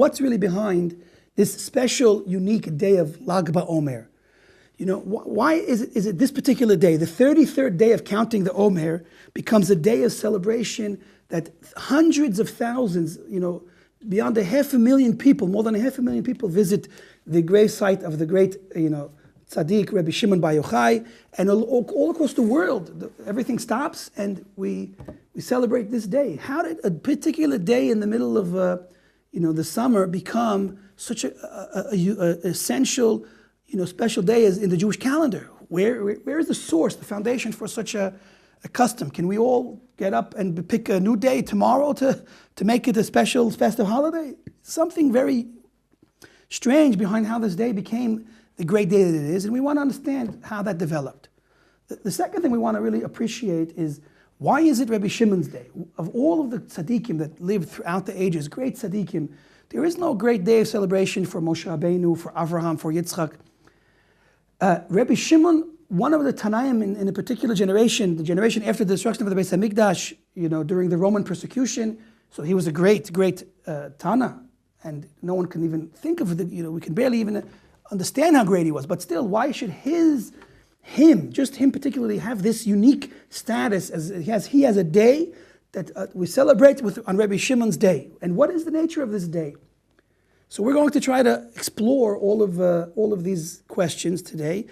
what's really behind this special, unique day of Lag BaOmer. Why is it this particular day, the 33rd day of counting the Omer, becomes a day of celebration that hundreds of thousands, beyond 500,000 people, more than 500,000 people visit the gravesite of the great, Tzaddik, Rabbi Shimon Bar Yochai, and all across the world, everything stops and we celebrate this day. How did a particular day in the middle of, the summer become such a essential, special day as in the Jewish calendar? Where is the source, the foundation for such a custom? Can we all get up and pick a new day tomorrow to make it a special festive holiday? Something very strange behind how this day became the great day that it is, and we want to understand how that developed. The second thing we want to really appreciate is, why is it Rabbi Shimon's day? Of all of the tzaddikim that lived throughout the ages, great tzaddikim, there is no great day of celebration for Moshe Rabbeinu, for Avraham, for Yitzchak. Rabbi Shimon, one of the Tanaim in a particular generation, the generation after the destruction of the Beis Hamikdash, during the Roman persecution, so he was a great Tana, and no one can even think of it, we can barely even understand how great he was. But still, why should just him particularly, have this unique status as he has a day that we celebrate on Rabbi Shimon's day? And what is the nature of this day? So we're going to try to explore all of these questions today,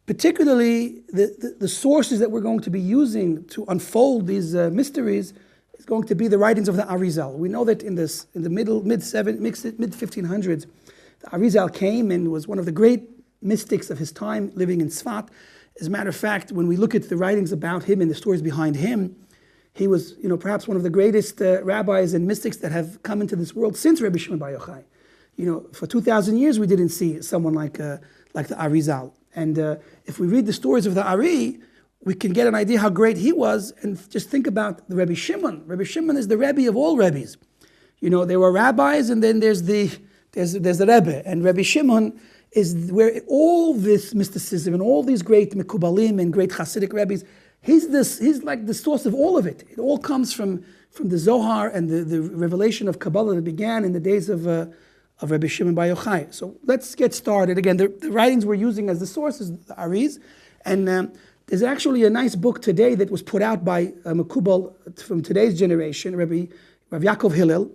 particularly the sources that we're going to be using to unfold these mysteries is going to be the writings of the Arizal. We know that in the mid 1500s, the Arizal came and was one of the great mystics of his time, living in Tsfat. As a matter of fact, when we look at the writings about him and the stories behind him, he was, perhaps one of the greatest rabbis and mystics that have come into this world since Rabbi Shimon Bar Yochai. For 2,000 years, we didn't see someone like the Arizal. And if we read the stories of the Ari, we can get an idea how great he was. And just think about the Rabbi Shimon. Rabbi Shimon is the Rebbe of all Rebbes. There were rabbis, and then there's the Rebbe. And Rabbi Shimon is where all this mysticism and all these great Mekubalim and great Chassidic Rebbes, he's like the source of all of it. It all comes from the Zohar and the revelation of Kabbalah that began in the days of Rabbi Shimon Bar Yochai. So let's get started. Again, the writings we're using as the sources, the Aris, and there's actually a nice book today that was put out by Mekubal from today's generation, Rav Yaakov Hillel.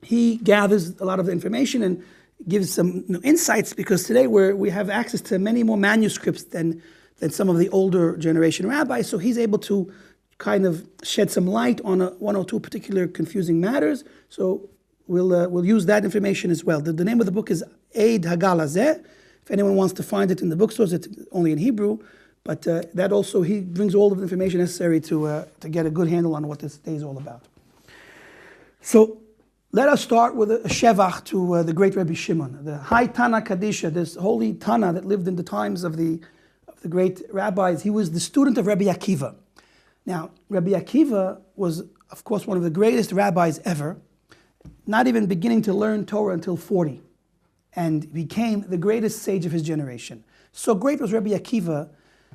He gathers a lot of the information and gives some insights, because today we have access to many more manuscripts than some of the older generation rabbis. So he's able to kind of shed some light on one or two particular confusing matters. So we'll use that information as well. The name of the book is Eid Hagala Zeh. If anyone wants to find it in the bookstores, it's only in Hebrew. But that also, he brings all of the information necessary to get a good handle on what this day is all about. So let us start with a shevach to the great Rabbi Shimon, the high Tana Kadisha, this holy Tana that lived in the times of the great rabbis. He was the student of Rabbi Akiva. Now, Rabbi Akiva was, of course, one of the greatest rabbis ever, not even beginning to learn Torah until 40, and became the greatest sage of his generation. So great was Rabbi Akiva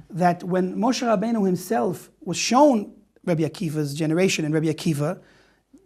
that when Moshe Rabbeinu himself was shown Rabbi Akiva's generation and Rabbi Akiva,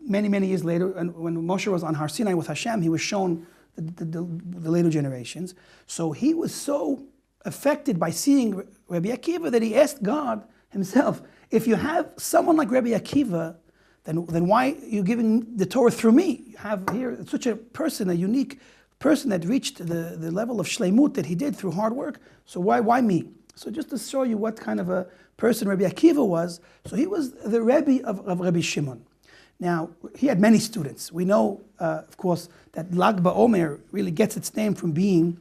many, many years later, and when Moshe was on Har Sinai with Hashem, he was shown the later generations. So he was so affected by seeing Rabbi Akiva that he asked God himself, if you have someone like Rabbi Akiva, then why are you giving the Torah through me? You have here such a person, a unique person that reached the level of shleimut that he did through hard work. So why me? So just to show you what kind of a person Rabbi Akiva was, so he was the Rebbe of Rabbi Shimon. Now, he had many students. We know, of course, that Lag BaOmer really gets its name from being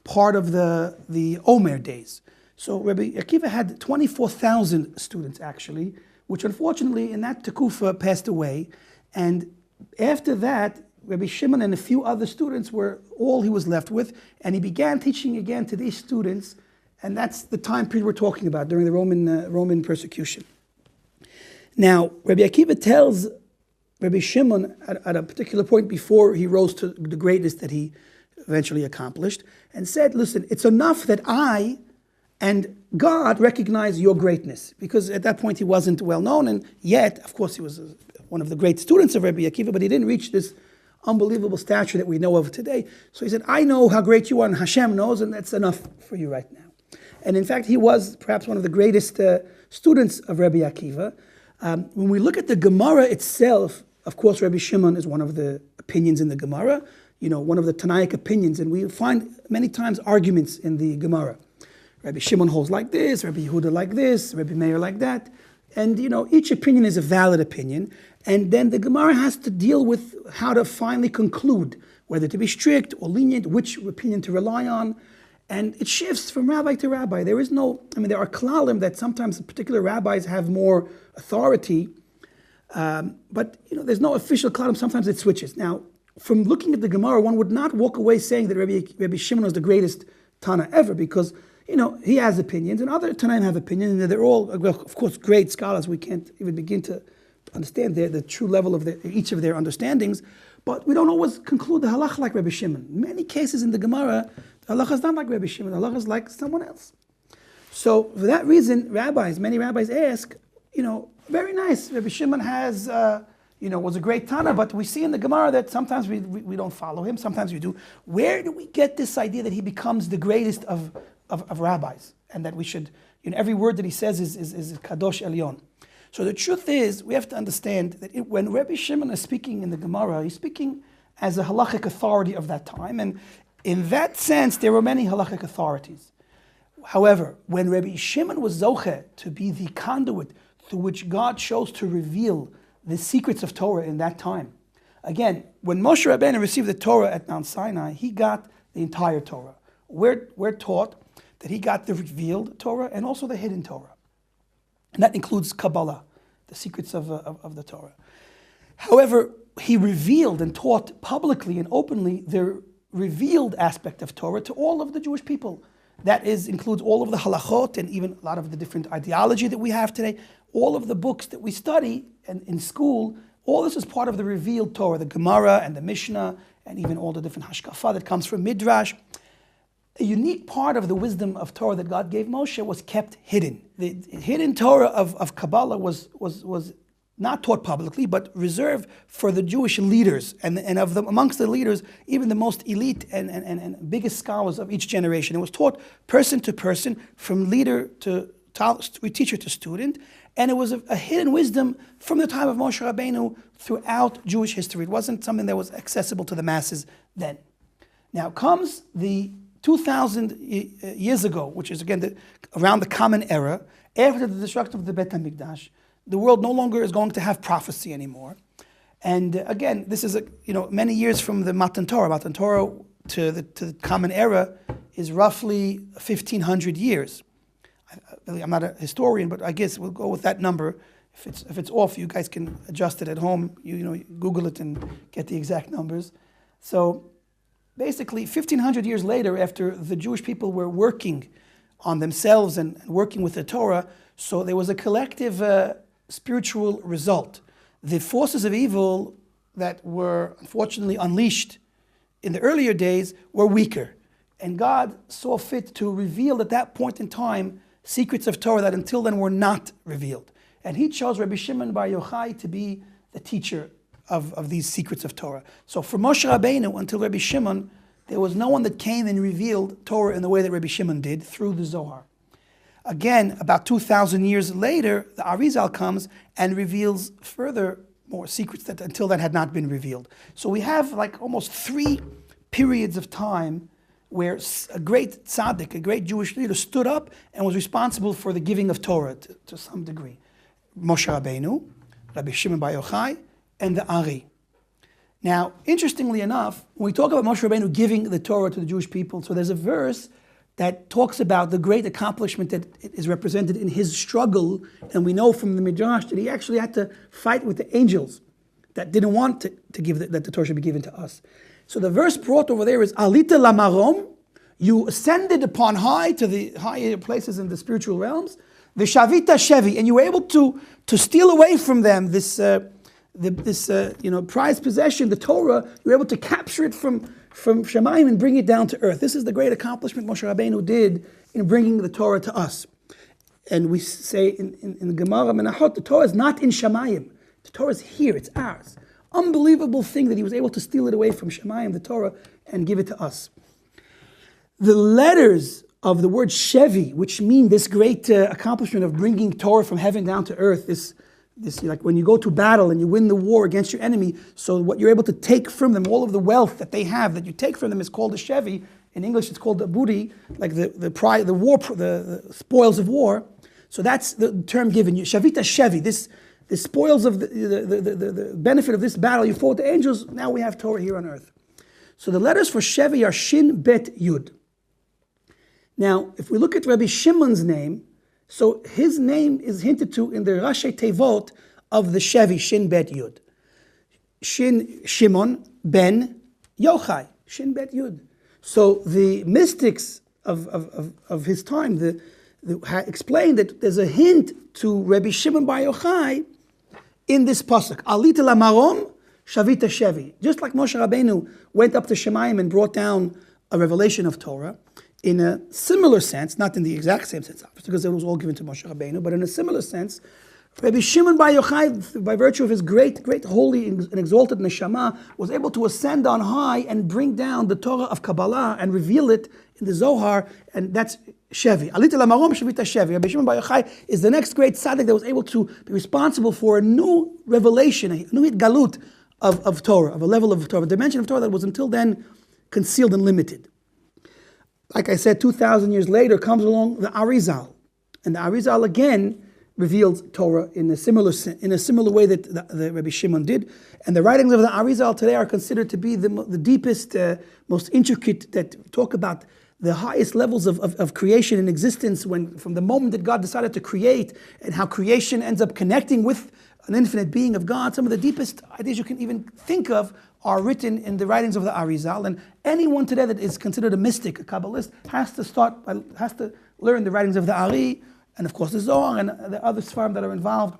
part of the Omer days. So Rabbi Akiva had 24,000 students, actually, which unfortunately in that Tekufa passed away. And after that, Rabbi Shimon and a few other students were all he was left with, and he began teaching again to these students, and that's the time period we're talking about, during the Roman persecution. Now, Rabbi Akiva tells Rabbi Shimon at a particular point before he rose to the greatness that he eventually accomplished, and said, listen, it's enough that I and God recognize your greatness, because at that point he wasn't well known, and yet, of course, he was one of the great students of Rabbi Akiva, but he didn't reach this unbelievable stature that we know of today. So he said, I know how great you are, and Hashem knows, and that's enough for you right now. And in fact, he was perhaps one of the greatest students of Rabbi Akiva. When we look at the Gemara itself, of course, Rabbi Shimon is one of the opinions in the Gemara, one of the Tanaic opinions, and we find many times arguments in the Gemara. Rabbi Shimon holds like this, Rabbi Yehuda like this, Rabbi Meir like that. And, each opinion is a valid opinion. And then the Gemara has to deal with how to finally conclude, whether to be strict or lenient, which opinion to rely on. And it shifts from rabbi to rabbi. There is no, there are klalim that sometimes particular rabbis have more authority, but there's no official klalim. Sometimes it switches. Now, from looking at the Gemara, one would not walk away saying that Rabbi Shimon was the greatest Tana ever, because he has opinions, and other Tanaim have opinions, and they're all, of course, great scholars. We can't even begin to understand the true level of each of their understandings, but we don't always conclude the halach like Rabbi Shimon. In many cases in the Gemara, the halach is not like Rabbi Shimon, the halach is like someone else. So for that reason, many rabbis ask, very nice, Rabbi Shimon has, was a great Tana, but we see in the Gemara that sometimes we don't follow him, sometimes we do. Where do we get this idea that he becomes the greatest of rabbis, and that we should, every word that he says is Kadosh Elyon? So the truth is, we have to understand that when Rabbi Shimon is speaking in the Gemara, he's speaking as a halachic authority of that time, and in that sense, there were many halachic authorities. However, when Rabbi Shimon was zoche to be the conduit through which God chose to reveal the secrets of Torah in that time, again, when Moshe Rabbeinu received the Torah at Mount Sinai, he got the entire Torah. We're taught that he got the revealed Torah and also the hidden Torah. And that includes Kabbalah, the secrets of the Torah. However, he revealed and taught publicly and openly the revealed aspect of Torah to all of the Jewish people. That includes all of the halachot and even a lot of the different ideology that we have today. All of the books that we study in school, all this is part of the revealed Torah, the Gemara and the Mishnah, and even all the different hashkafa that comes from Midrash. A unique part of the wisdom of Torah that God gave Moshe was kept hidden. The hidden Torah of Kabbalah was not taught publicly, but reserved for the Jewish leaders, and amongst the leaders, even the most elite and biggest scholars of each generation. It was taught person to person, from leader to teacher to student, and it was a hidden wisdom from the time of Moshe Rabbeinu throughout Jewish history. It wasn't something that was accessible to the masses then. Now comes the 2,000 years ago, which is again around the Common Era, after the destruction of the Beit HaMikdash. The world no longer is going to have prophecy anymore. And again, this is many years from the Matan Torah. Matan Torah to the Common Era is roughly 1,500 years. I'm not a historian, but I guess we'll go with that number. If it's off, you guys can adjust it at home. You Google it and get the exact numbers. So basically, 1,500 years later, after the Jewish people were working on themselves and working with the Torah, so there was a collective spiritual result. The forces of evil that were unfortunately unleashed in the earlier days were weaker. And God saw fit to reveal at that point in time secrets of Torah that until then were not revealed. And he chose Rabbi Shimon Bar Yochai to be the teacher of these secrets of Torah. So from Moshe Rabbeinu until Rabbi Shimon, there was no one that came and revealed Torah in the way that Rabbi Shimon did through the Zohar. Again, about 2,000 years later, the Arizal comes and reveals further more secrets that until then had not been revealed. So we have like almost 3 periods of time where a great tzaddik, a great Jewish leader, stood up and was responsible for the giving of Torah to some degree. Moshe Rabbeinu, Rabbi Shimon Bar Yochai, and the Ari. Now, interestingly enough, when we talk about Moshe Rabbeinu giving the Torah to the Jewish people, so there's a verse that talks about the great accomplishment that is represented in his struggle, and we know from the Midrash that he actually had to fight with the angels that didn't want to give that the Torah should be given to us. So the verse brought over there is Alita lamarom, you ascended upon high to the higher places in the spiritual realms, the Shavita Shevi, and you were able to steal away from them this prized possession, the Torah. You were able to capture it from Shemayim and bring it down to earth. This is the great accomplishment Moshe Rabbeinu did in bringing the Torah to us. And we say in the Gemara Menachot, the Torah is not in Shemayim. The Torah is here, it's ours. unbelievable thing that he was able to steal it away from Shemayim, the Torah, and give it to us. The letters of the word Shevi, which mean this great accomplishment of bringing Torah from heaven down to earth, this like when you go to battle and you win the war against your enemy, so what you're able to take from them, all of the wealth that they have, that you take from them is called a Shevi. In English, it's called the booty, like the spoils of war. So that's the term given you. Shavita Shevi, the spoils of the benefit of this battle, you fought the angels, now we have Torah here on earth. So the letters for Shevi are Shin, Bet, Yud. Now, if we look at Rabbi Shimon's name, so his name is hinted to in the Rashi Tevot of the Shevi, Shin, Bet, Yud. Shin, Shimon, Ben, Yochai, Shin, Bet, Yud. So the mystics of his time explained that there's a hint to Rabbi Shimon Bar Yochai in this pasuk. Alita lamarom, shavita shevi. Just like Moshe Rabbeinu went up to Shemayim and brought down a revelation of Torah, in a similar sense, not in the exact same sense, because it was all given to Moshe Rabbeinu, but in a similar sense, Rabbi Shimon Bar Yochai, by virtue of his great holy and exalted neshama, was able to ascend on high and bring down the Torah of Kabbalah and reveal it in the Zohar, and that's Shevi. Alita lamarom shavita Shevi. Rabbi Shimon Bar Yochai is the next great tzaddik that was able to be responsible for a new revelation, a new galut of Torah, of a level of Torah, a dimension of Torah that was until then concealed and limited. Like I said, 2,000 years later comes along the Arizal, and the Arizal again revealed Torah in a similar way that the Rabbi Shimon did. And the writings of the Arizal today are considered to be the deepest, most intricate, that talk about the highest levels of creation and existence, from the moment that God decided to create, and how creation ends up connecting with an infinite being of God. Some of the deepest ideas you can even think of are written in the writings of the Arizal. And anyone today that is considered a mystic, a Kabbalist, has to learn the writings of the Ari, and of course the Zohar and the other Sfarim that are involved.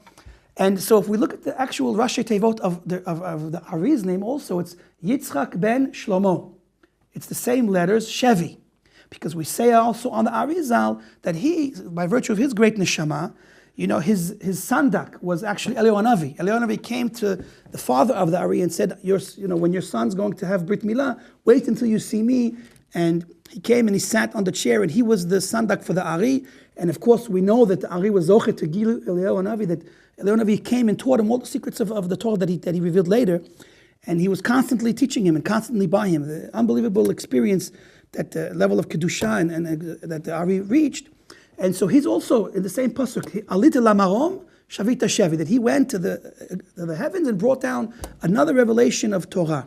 And so if we look at the actual Rashi Tevot of the Ari's name also, it's Yitzchak ben Shlomo. It's the same letters, Shevi. Because we say also on the Arizal that he, by virtue of his great neshama, his sandak was actually Eliyahu Hanavi. Eliyahu Hanavi came to the father of the Ari and said, when your son's going to have Brit Milah, wait until you see me. And he came and he sat on the chair, and he was the sandak for the Ari. And of course, we know that the Ari was Zoche to Gilu Eliyahu Hanavi, that Eliyahu Hanavi came and taught him all the secrets of the Torah that he revealed later. And he was constantly teaching him and constantly by him. The unbelievable experience, that level of Kedusha and that the Ari reached. And so he's also in the same pasuk, Alita lamarom shavita shevi, that he went to the heavens and brought down another revelation of Torah.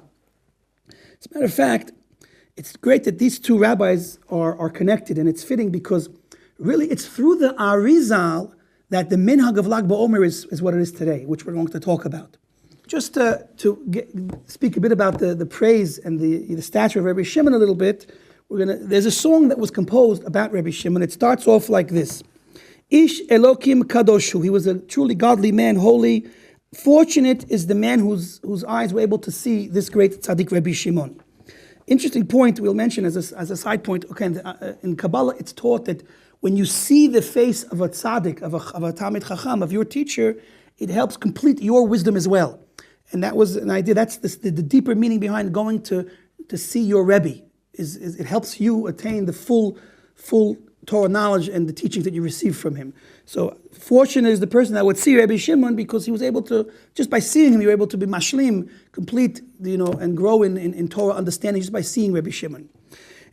As a matter of fact, it's great that these two rabbis are connected, and it's fitting because really it's through the Arizal that the minhag of Lag BaOmer is what it is today, which we're going to talk about. Just to speak a bit about the praise and the stature of Rabbi Shimon a little bit, there's a song that was composed about Rabbi Shimon. It starts off like this. Ish Elokim Kadoshu. He was a truly godly man, holy. Fortunate is the man whose eyes were able to see this great tzaddik Rabbi Shimon. Interesting point we'll mention as a side point. Okay, in Kabbalah it's taught that when you see the face of a tzaddik, of a Talmid Chacham, of your teacher, it helps complete your wisdom as well. And that was an idea. That's the deeper meaning behind going to see your Rebbe. Is it helps you attain the full Torah knowledge and the teachings that you receive from him. So fortunate is the person that would see Rabbi Shimon, because he was able to, just by seeing him, you were able to be mashlim, complete, and grow in Torah understanding just by seeing Rabbi Shimon.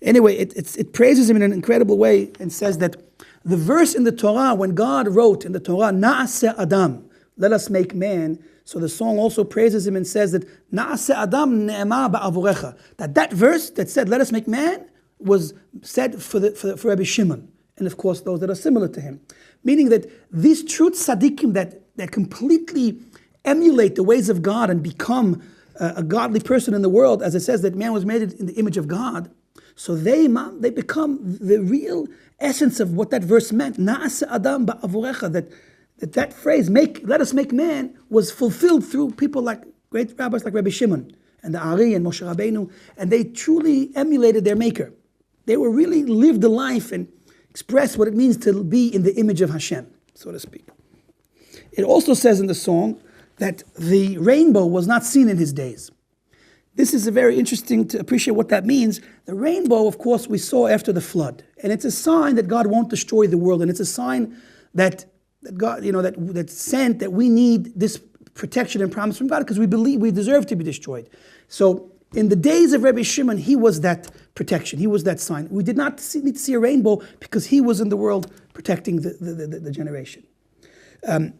Anyway, it praises him in an incredible way and says that the verse in the Torah, when God wrote in the Torah, Na'aseh Adam, let us make man. So the song also praises him and says that Na'aseh Adam ne'emar ba'avorecha. That verse that said, let us make man, was said for Rabbi Shimon. And of course, those that are similar to him. Meaning that these true tzaddikim that completely emulate the ways of God and become a godly person in the world, as it says that man was made in the image of God, so they become the real essence of what that verse meant. Na'aseh Adam ba'avorecha, that phrase, let us make man, was fulfilled through people like great rabbis like Rabbi Shimon and the Ari and Moshe Rabbeinu, and they truly emulated their maker. They were really lived the life and expressed what it means to be in the image of Hashem, so to speak. It also says in the song that the rainbow was not seen in his days. This is very interesting to appreciate what that means. The rainbow, of course, we saw after the flood. And it's a sign that God won't destroy the world. And it's a sign that God, that sent that we need this protection and promise from God because we believe we deserve to be destroyed. So in the days of Rabbi Shimon, he was that protection. He was that sign. We did not need to see a rainbow because he was in the world protecting the generation.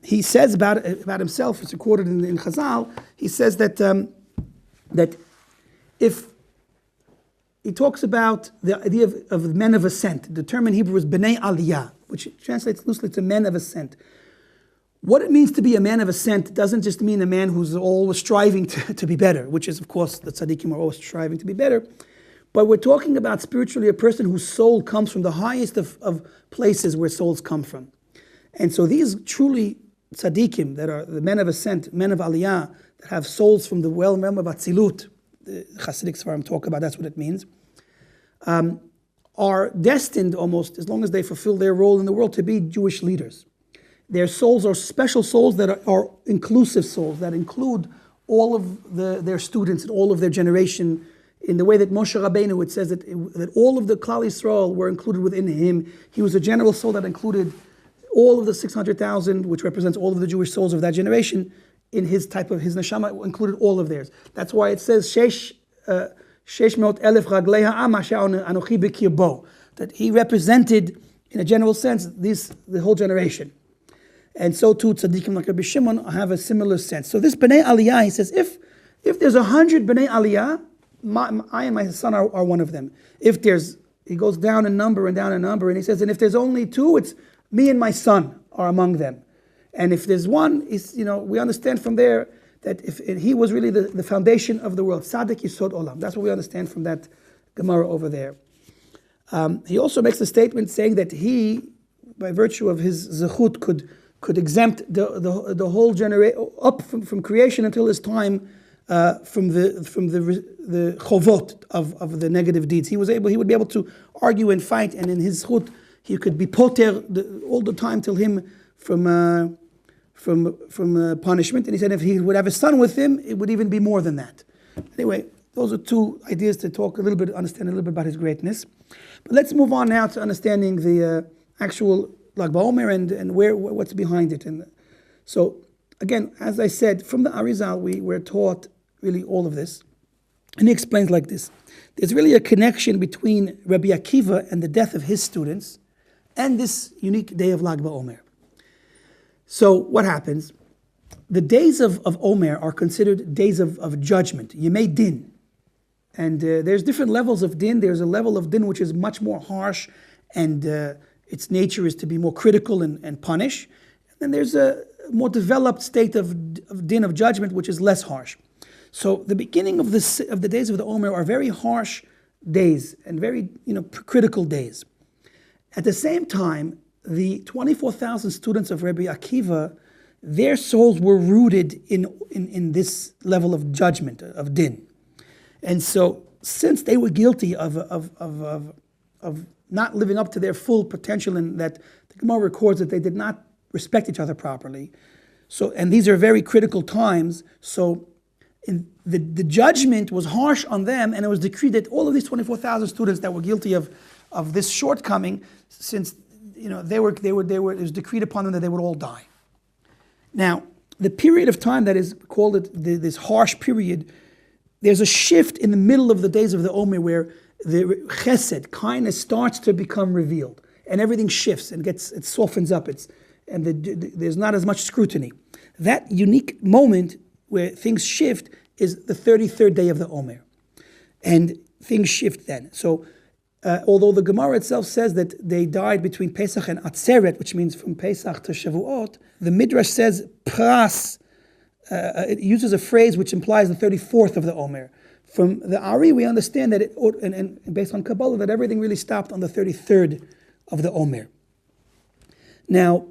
He says about himself, it's recorded in Chazal, he says that if he talks about the idea of men of ascent, the term in Hebrew is b'nei aliyah, which translates loosely to men of ascent. What it means to be a man of ascent doesn't just mean a man who's always striving to be better, which is, of course, the tzaddikim are always striving to be better. But we're talking about spiritually a person whose soul comes from the highest of places where souls come from. And so these truly tzaddikim, that are the men of ascent, men of aliyah, that have souls from the realm of Atzilut, the Chassidic Svarim talk about, that's what it means, are destined almost, as long as they fulfill their role in the world, to be Jewish leaders. Their souls are special souls that are inclusive souls, that include all of their students and all of their generation. In the way that Moshe Rabbeinu, it says that all of the Klal Yisrael were included within him. He was a general soul that included all of the 600,000, which represents all of the Jewish souls of that generation. In his neshama included all of theirs. That's why it says that he represented, in a general sense, the whole generation. And so too tzaddikim like Rabbi Shimon have a similar sense. So this b'nei aliyah, he says, if there's 100 b'nei aliyah, I and my son are one of them. He goes down in number, and he says, and if there's only 2, it's me and my son are among them. And if there's one, we understand from there that if he was really the foundation of the world, Tzaddik Yisod Olam. That's what we understand from that Gemara over there. He also makes a statement saying that he, by virtue of his zechut, could exempt the whole generation up from creation until his time from the chovot of the negative deeds. He would be able to argue and fight, and in his zechut he could be poter all the time till him from punishment. And he said if he would have a son with him, it would even be more than that. Anyway, those are 2 ideas to understand a little bit about his greatness. But let's move on now to understanding the actual Lag BaOmer and what's behind it. And so, again, as I said, from the Arizal, we were taught really all of this. And he explains like this. There's really a connection between Rabbi Akiva and the death of his students and this unique day of Lag BaOmer. So what happens? The days of Omer are considered days of judgment, Yemei Din. And there's different levels of din. There's a level of din which is much more harsh, and its nature is to be more critical and punish. And then there's a more developed state of din of judgment, which is less harsh. So the beginning of the days of the Omer are very harsh days and very critical days. At the same time, the 24,000 students of Rabbi Akiva, their souls were rooted in this level of judgment, of din. And so, since they were guilty of not living up to their full potential, and that the Gemara records that they did not respect each other properly, and these are very critical times, so the judgment was harsh on them, and it was decreed that all of these 24,000 students that were guilty of this shortcoming, since it was decreed upon them that they would all die. Now, the period of time that is called this harsh period, there's a shift in the middle of the days of the Omer where the chesed, kindness, starts to become revealed, and everything shifts and it softens up. There's not as much scrutiny. That unique moment where things shift is the 33rd day of the Omer, and things shift then. So, although the Gemara itself says that they died between Pesach and Atzeret, which means from Pesach to Shavuot, the Midrash says pras. It uses a phrase which implies the 34th of the Omer. From the Ari, we understand that and based on Kabbalah, that everything really stopped on the 33rd of the Omer. Now,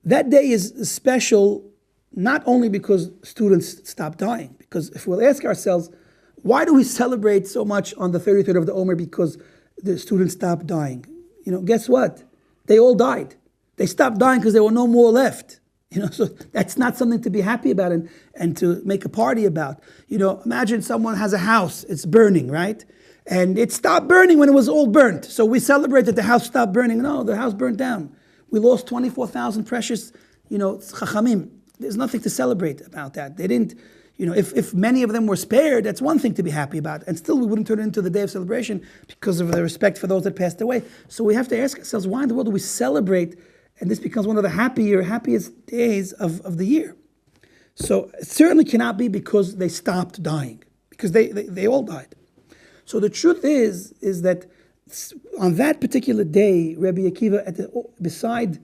that day is special not only because students stopped dying, because if we'll ask ourselves, why do we celebrate so much on the 33rd of the Omer because the students stopped dying? Guess what? They all died. They stopped dying because there were no more left. So that's not something to be happy about and to make a party about. Imagine someone has a house, it's burning, right? And it stopped burning when it was all burnt. So we celebrate that the house stopped burning. No, the house burnt down. We lost 24,000 precious, chachamim. There's nothing to celebrate about that. They didn't, if many of them were spared, that's one thing to be happy about. And still we wouldn't turn it into the day of celebration because of the respect for those that passed away. So we have to ask ourselves, why in the world do we celebrate? And this becomes one of the happiest days of the year. So it certainly cannot be because they stopped dying, because they all died. So the truth is that on that particular day, Rabbi Akiva, beside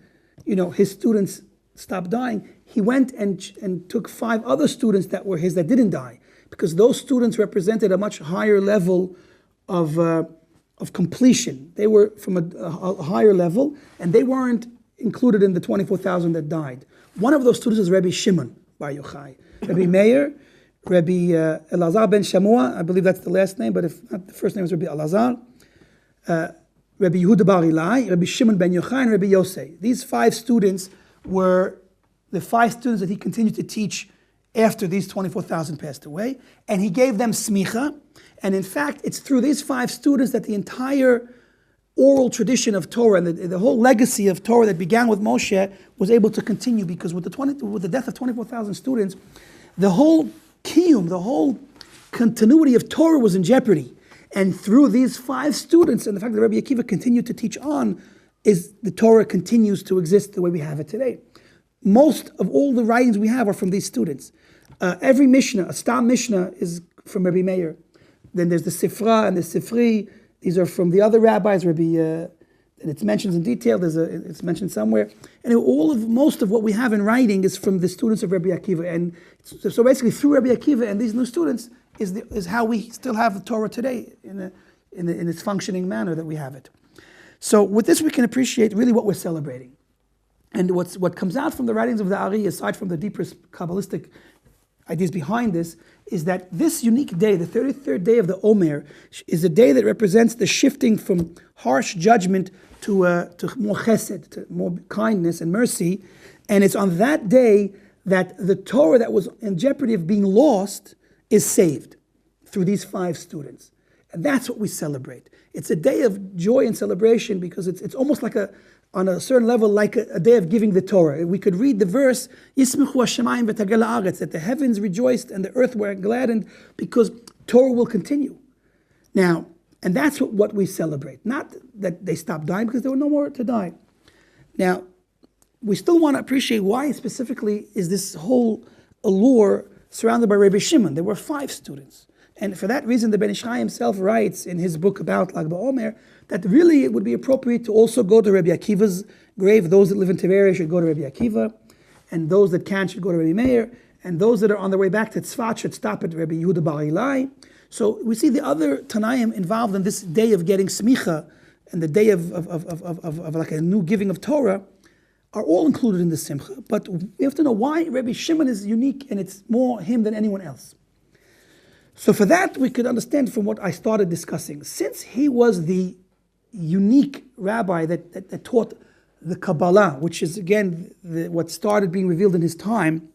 his students stopped dying, he went and took 5 other students that were his that didn't die, because those students represented a much higher level of completion. They were from a higher level, and they weren't included in the 24,000 that died. One of those students is Rabbi Shimon Bar Yochai, Rabbi Meir, Rabbi Elazar ben Shamua, I believe that's the last name, but if not, the first name is Rabbi Elazar, Rabbi Yehuda Bar Ilai, Rabbi Shimon ben Yochai, and Rabbi Yosei. These 5 students were the 5 students that he continued to teach after these 24,000 passed away, and he gave them Smicha. And in fact, it's through these 5 students that the entire oral tradition of Torah and the whole legacy of Torah that began with Moshe was able to continue, because with the death of 24,000 students, the whole kiyum, the whole continuity of Torah was in jeopardy. And through these 5 students and the fact that Rabbi Akiva continued to teach on, the Torah continues to exist the way we have it today. Most of all the writings we have are from these students. Every Mishnah, a Stam Mishnah, is from Rabbi Meir. Then there's the Sifra and the Sifri. These are from the other rabbis, and it's mentioned in detail. It's mentioned somewhere. And most of what we have in writing is from the students of Rabbi Akiva. And so basically, through Rabbi Akiva and these new students is how we still have the Torah today in its functioning manner that we have it. So with this, we can appreciate really what we're celebrating. And what comes out from the writings of the Ari, aside from the deeper Kabbalistic ideas behind this, is that this unique day, the 33rd day of the Omer, is a day that represents the shifting from harsh judgment to more chesed, to more kindness and mercy. And it's on that day that the Torah that was in jeopardy of being lost is saved through these 5 students. And that's what we celebrate. It's a day of joy and celebration, because it's almost like on a certain level, like a day of giving the Torah. We could read the verse, Yismichu hashamayim v'tagel haaretz, that the heavens rejoiced and the earth were gladdened, because Torah will continue. Now, and that's what we celebrate. Not that they stopped dying, because there were no more to die. Now, we still want to appreciate why specifically is this whole allure surrounded by Rabbi Shimon. There were 5 students. And for that reason, the Ben Ish Chai himself writes in his book about Lag BaOmer that really it would be appropriate to also go to Rabbi Akiva's grave. Those that live in Tiberia should go to Rabbi Akiva, and those that can't should go to Rabbi Meir, and those that are on their way back to Tsfat should stop at Rabbi Yehuda Bar Ilai. So we see the other Tanaim involved in this day of getting Smicha and the day of like a new giving of Torah are all included in the Simcha. But we have to know why Rabbi Shimon is unique, and it's more him than anyone else. So for that, we could understand from what I started discussing. Since he was the unique rabbi that taught the Kabbalah, which is, again, what started being revealed in his time,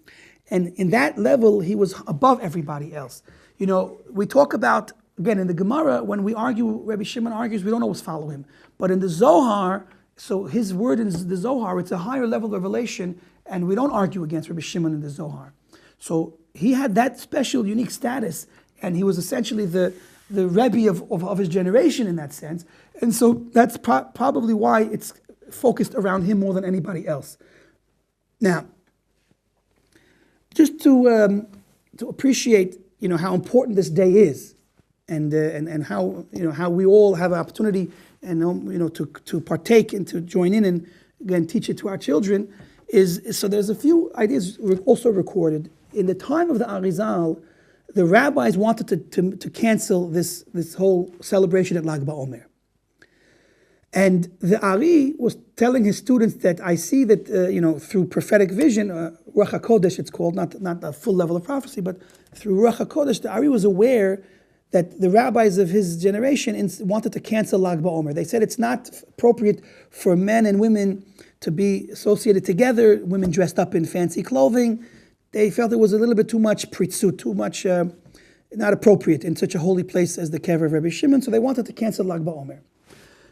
and in that level, he was above everybody else. We talk about, again, in the Gemara, when we argue, Rabbi Shimon argues, we don't always follow him. But in the Zohar, so his word in the Zohar, it's a higher level of revelation, and we don't argue against Rabbi Shimon in the Zohar. So he had that special, unique status, and he was essentially the Rebbe of his generation in that sense. And so that's probably why it's focused around him more than anybody else. Now, just to appreciate, how important this day is, and how we all have an opportunity, and to partake and to join in and again teach it to our children, so there's a few ideas also recorded in the time of the Arizal. The rabbis wanted to cancel this whole celebration at Lag BaOmer. And the Ari was telling his students that I see that, through prophetic vision, Ruach HaKodesh it's called, not a full level of prophecy, but through Ruach HaKodesh, the Ari was aware that the rabbis of his generation wanted to cancel Lag BaOmer. They said it's not appropriate for men and women to be associated together, women dressed up in fancy clothing. They felt it was a little bit too much pritzut, too much not appropriate in such a holy place as the kever of Rabbi Shimon, so they wanted to cancel Lag BaOmer.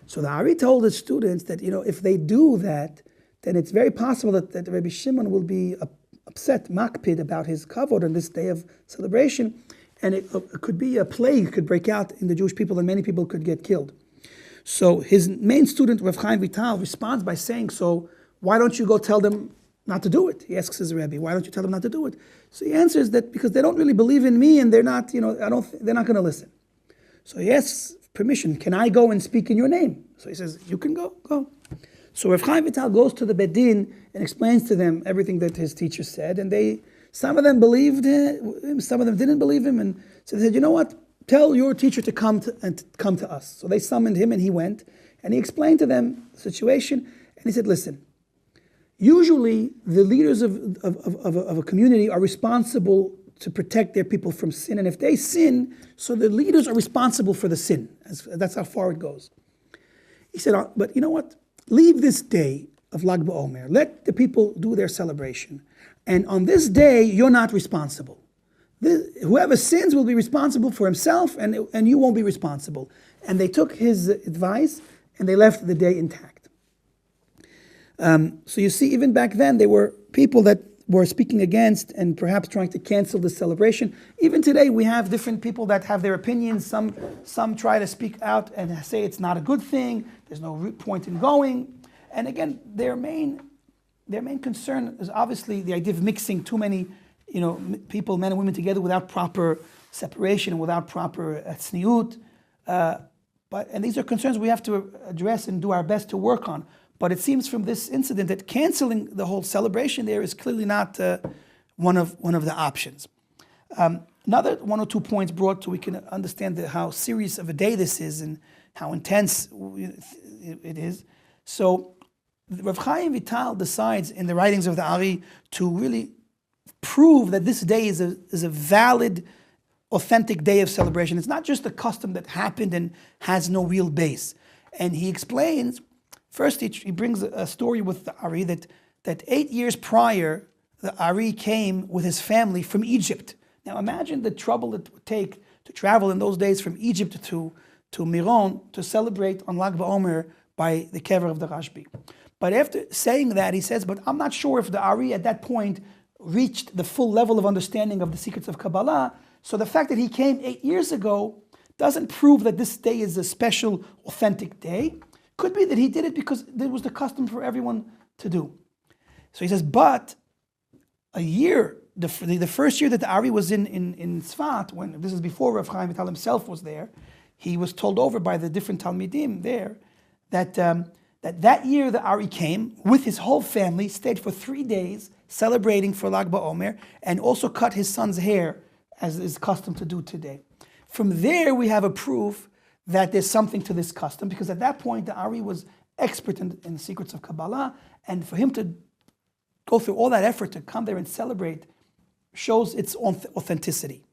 So the Ari told his students that, if they do that, then it's very possible that Rabbi Shimon will be upset, makpid, about his kavod on this day of celebration, and it could be a plague could break out in the Jewish people, and many people could get killed. So his main student, Rav Chaim Vital, responds by saying, so why don't you go tell them not to do it? He asks his Rebbe, why don't you tell them not to do it? So he answers that because they don't really believe in me, and they're not, they're not going to listen. So he asks permission, can I go and speak in your name? So he says, you can go. So Rav Chaim Vital goes to the Bedin and explains to them everything that his teacher said, and some of them believed him, some of them didn't believe him, and so they said, you know what? Tell your teacher to come to us. So they summoned him, and he went, and he explained to them the situation, and he said, listen, usually the leaders of a community are responsible to protect their people from sin, and if they sin, so the leaders are responsible for the sin. That's how far it goes. He said, but you know what? Leave this day of Lag BaOmer. Let the people do their celebration. And on this day, you're not responsible. Whoever sins will be responsible for himself, and you won't be responsible. And they took his advice, and they left the day intact. So you see, even back then, there were people that were speaking against and perhaps trying to cancel the celebration. Even today, we have different people that have their opinions. Some try to speak out and say it's not a good thing. There's no point in going. And again, their main concern is obviously the idea of mixing too many, people, men and women together without proper separation and without proper tzniut. And these are concerns we have to address and do our best to work on. But it seems from this incident that canceling the whole celebration there is clearly not one of the options. Another 1 or 2 points brought so we can understand how serious of a day this is and how intense it is. So Rav Chaim Vital decides in the writings of the Ari to really prove that this day is a valid, authentic day of celebration. It's not just a custom that happened and has no real base. And he explains, first he brings a story with the Ari that 8 years prior, the Ari came with his family from Egypt. Now imagine the trouble it would take to travel in those days from Egypt to Meron to celebrate on Lag BaOmer by the kever of the Rashbi. But after saying that, he says, but I'm not sure if the Ari at that point reached the full level of understanding of the secrets of Kabbalah. So the fact that he came 8 years ago doesn't prove that this day is a special, authentic day. Could be that he did it because it was the custom for everyone to do. So he says, but a year, the first year that the Ari was in Tsfat, when this is before Rav Chaim Vital himself was there, he was told over by the different Talmidim there that year the Ari came with his whole family, stayed for 3 days celebrating for Lag BaOmer, and also cut his son's hair as is custom to do today. From there we have a proof that there's something to this custom, because at that point the Ari was expert in the secrets of Kabbalah, and for him to go through all that effort to come there and celebrate shows its authenticity.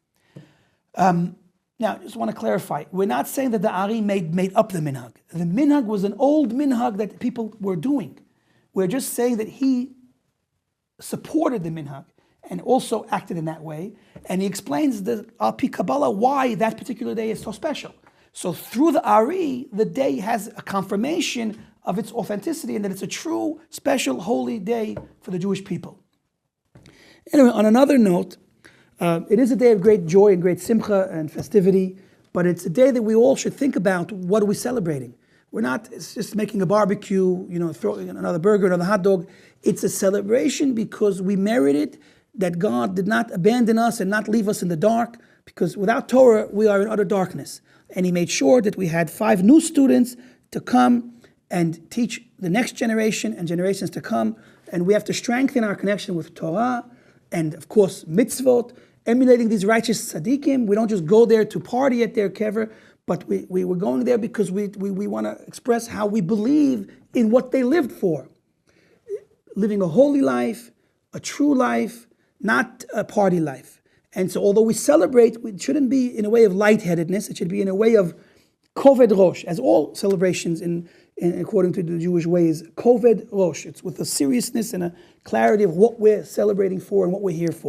Now, I just want to clarify, we're not saying that the Ari made up the minhag. The minhag was an old minhag that people were doing. We're just saying that he supported the minhag and also acted in that way, and he explains the Al-Pi Kabbalah why that particular day is so special. So through the Ari, the day has a confirmation of its authenticity and that it's a true, special, holy day for the Jewish people. Anyway, on another note, it is a day of great joy and great simcha and festivity, but it's a day that we all should think about, what are we celebrating? We're not just making a barbecue, throwing another burger, another hot dog. It's a celebration because we merited that God did not abandon us and not leave us in the dark, because without Torah, we are in utter darkness. And he made sure that we had 5 new students to come and teach the next generation and generations to come. And we have to strengthen our connection with Torah and, of course, mitzvot, emulating these righteous tzaddikim. We don't just go there to party at their kever, but we were going there because we want to express how we believe in what they lived for. Living a holy life, a true life, not a party life. And so although we celebrate, it shouldn't be in a way of lightheadedness, it should be in a way of koved rosh, as all celebrations according to the Jewish ways, koved rosh. It's with a seriousness and a clarity of what we're celebrating for and what we're here for.